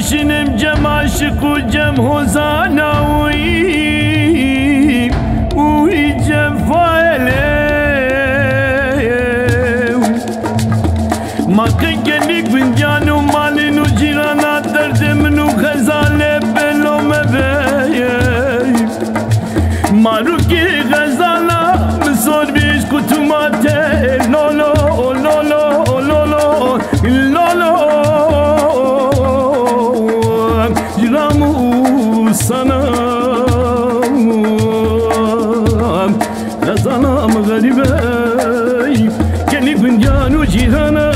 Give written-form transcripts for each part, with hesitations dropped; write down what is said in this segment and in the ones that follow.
شنم جم عاشق و جم حزانوی وی جم فایله ما کنی گنجان و مالین و جیران درد منو غزاله بلو مبی مارو کی غزاله مسور بیش کتوماته لولو لولو لولو لولو جرامو sana غزالام غریبه کنی گنجان و جیرانه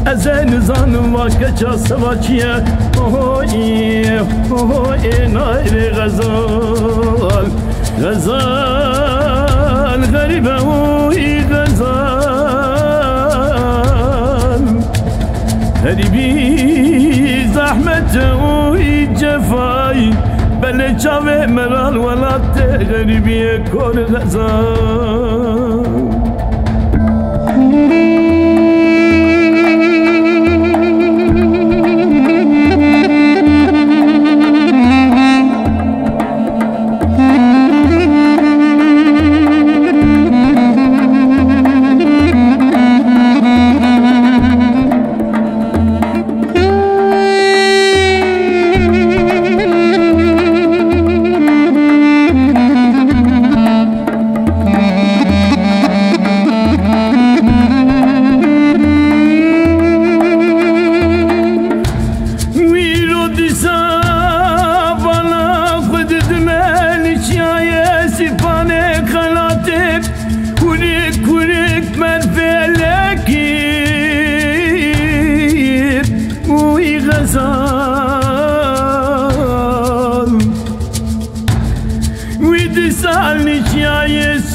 ازن زانم واکچا سواچیه اوه نایره غزال غزال غریبه اوی غزال غریبی زحمت اوی جفای بله چاوه مرال ولات غریبی کور غزال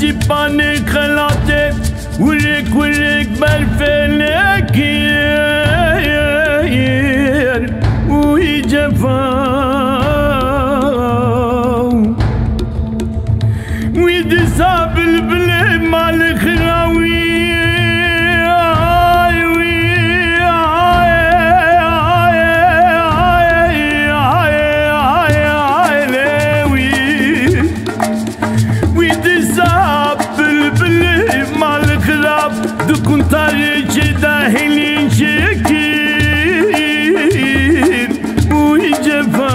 سیپانه خلاته ولک ولک بر فلکیر وی جفا وی دسا بلبل مال خراوی دکن تاریچ داخلین شکیر وی جفا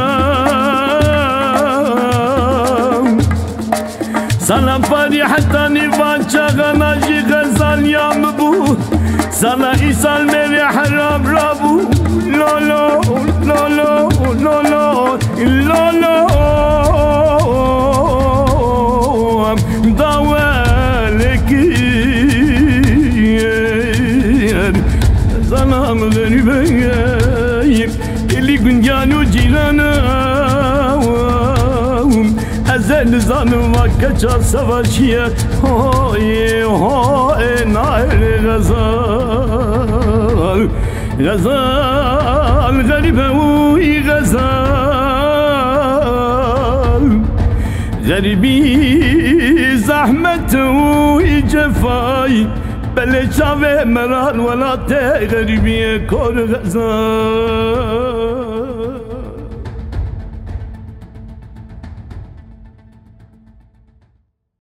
سلام پاری حتی نیوان چاگانا جی غزال یام بو سالا ایسال میری حرام رابو لولو لولو لولو لولو داوالکی زنام غریبه الی گنجانو جیرانم ازن زنم وکچا سواشیه های نایر غزال غزال غریبه وی غزال غریبی زحمت وی جفای بله چاوه مرال ولات غریبی کور غزال